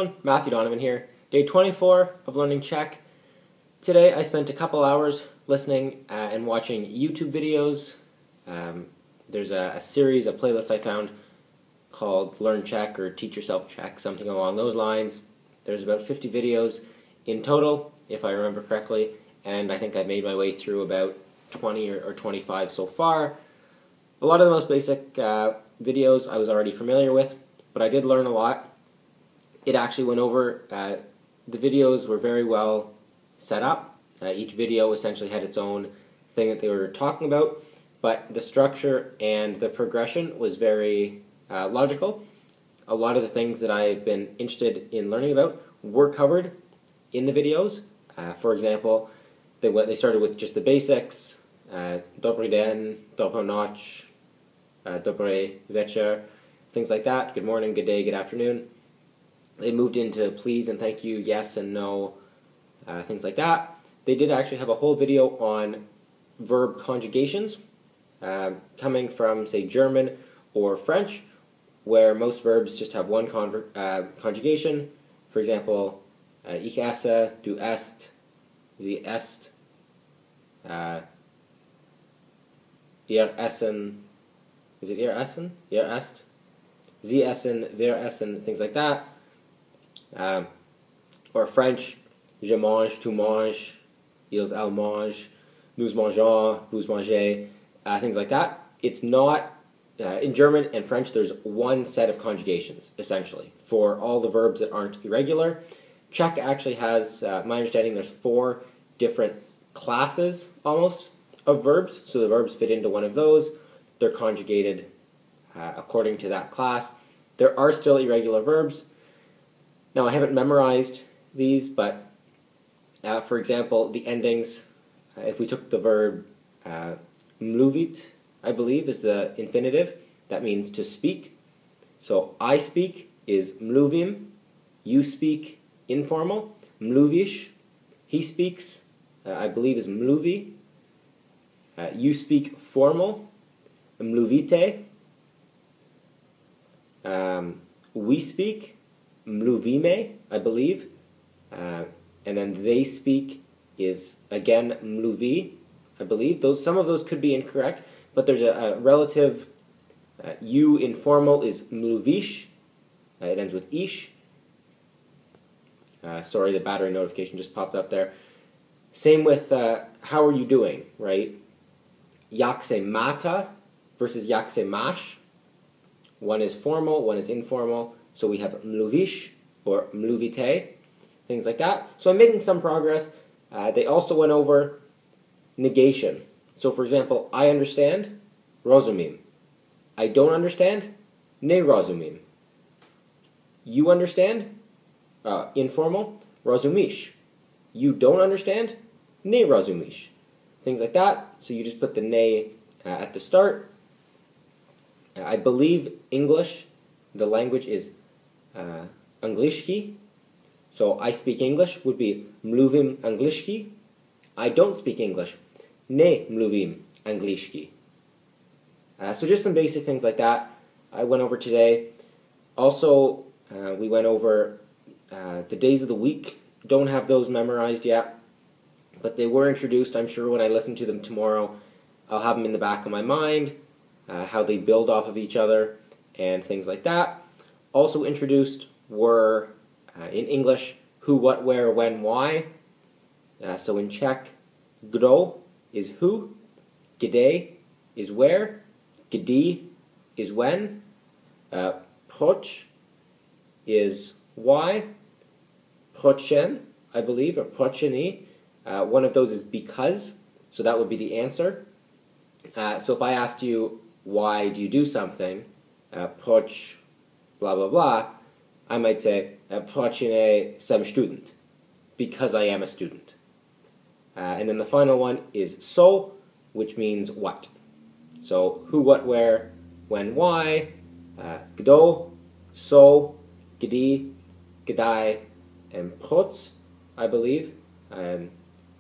everyone, Matthew Donovan here. Day 24 of learning Czech. Today I spent a couple hours listening and watching YouTube videos. There's a series, a playlist I found called Learn Czech or Teach Yourself Czech, something along those lines. There's about 50 videos in total, if I remember correctly, and I think I've made my way through about 20 or 25 so far. A lot of the most basic videos I was already familiar with, but I did learn a lot. It actually went over, the videos were very well set up. Each video essentially had its own thing that they were talking about, but the structure and the progression was very logical. A lot of the things that I've been interested in learning about were covered in the videos. For example, they started with just the basics, Dobrý den, Dobrou noc, Dobrý večer, things like that, good morning, good day, good afternoon. They moved into please and thank you, yes and no, things like that. They did actually have a whole video on verb conjugations, coming from, say, German or French, where most verbs just have one conjugation. For example, ich esse, du esst, sie esst, ihr essen, is it ihr essen? Ihr esst, sie essen, wir essen, things like that. Or French, je mange, tu manges, ils, elles mangent, nous mangeons, vous mangez, things like that. It's not, in German and French, there's one set of conjugations, essentially, for all the verbs that aren't irregular. Czech actually has, my understanding, there's 4 different classes, almost, of verbs, so the verbs fit into one of those. They're conjugated according to that class. There are still irregular verbs. Now, I haven't memorized these, but for example, the endings, if we took the verb mluvit, I believe, is the infinitive, that means to speak. So, I speak is mluvím, you speak, informal, mluvíš, he speaks, I believe is mluví, you speak, formal, mluvíte, we speak, mluvíme, I believe, and then they speak is, again, mluví, I believe. Some of those could be incorrect, but there's a relative, you informal is mluvíš, it ends with ish. Sorry, the battery notification just popped up there. Same with how are you doing, right? Jak se máte versus jak se máš. One is formal, one is informal. So we have mluvíš or mluvíte, things like that. So I'm making some progress. They also went over negation. So for example, I understand, rozumím. I don't understand, nerozumím. You understand, informal, rozumíš. You don't understand, nerozumíš. Things like that. So you just put the ne at the start. I believe English, the language is angličtí. So I speak English would be mluvím angličtí. I don't speak English, ne mluvím angličtí. So just some basic things like that I went over today. Also, we went over the days of the week. Don't have those memorized yet, but they were introduced. I'm sure when I listen to them tomorrow, I'll have them in the back of my mind, how they build off of each other, and things like that. Also introduced were, in English, who, what, where, when, why. So in Czech, kdo is who, kde is where, kdy is when, proč is why, pročen, I believe, or pročení. One of those is because, so that would be the answer. So if I asked you, why do you do something, proč blah blah blah, I might say, proč jsem student, because I am a student. And then the final one is so, which means what. So who, what, where, when, why, kdo, so, kdy, kdaj, and proč, I believe,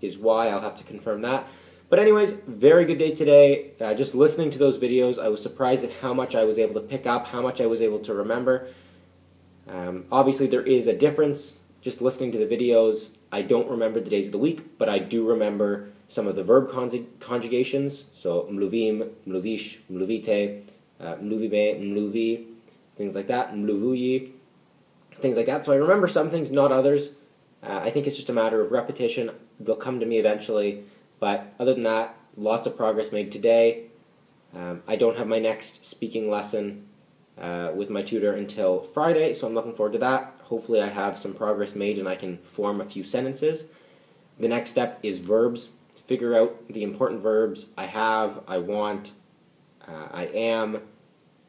is why. I'll have to confirm that. But anyways, very good day today. Just listening to those videos, I was surprised at how much I was able to pick up, how much I was able to remember. Obviously, there is a difference. Just listening to the videos, I don't remember the days of the week, but I do remember some of the verb conjugations. So mluvím, mluvíš, mluvíte, mluvíme, mluví, things like that, mluvují, things like that. So I remember some things, not others. I think it's just a matter of repetition. They'll come to me eventually. But other than that, lots of progress made today. I don't have my next speaking lesson with my tutor until Friday, so I'm looking forward to that. Hopefully I have some progress made and I can form a few sentences. The next step is verbs. Figure out the important verbs I have, I want, I am,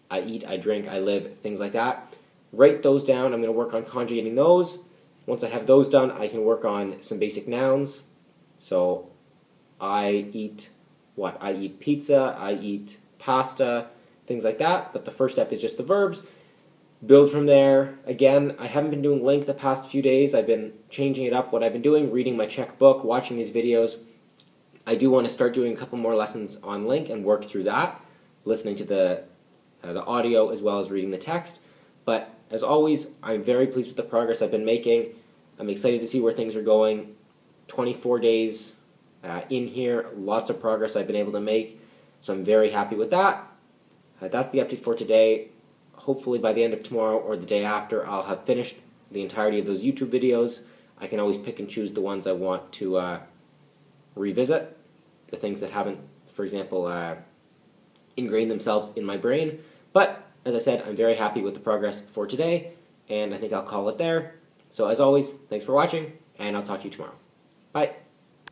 I eat, I drink, I live, things like that. Write those down. I'm going to work on conjugating those. Once I have those done, I can work on some basic nouns. So I eat what? I eat pizza, I eat pasta, things like that. But the first step is just the verbs. Build from there. Again, I haven't been doing LINC the past few days. I've been changing it up, what I've been doing, reading my Czech book, watching these videos. I do want to start doing a couple more lessons on LINC and work through that, listening to the audio as well as reading the text. But as always, I'm very pleased with the progress I've been making. I'm excited to see where things are going. 24 days in here, lots of progress I've been able to make. So I'm very happy with that. That's the update for today. Hopefully by the end of tomorrow or the day after, I'll have finished the entirety of those YouTube videos. I can always pick and choose the ones I want to revisit, the things that haven't, for example, ingrained themselves in my brain. But, as I said, I'm very happy with the progress for today, and I think I'll call it there. So as always, thanks for watching, and I'll talk to you tomorrow. Bye.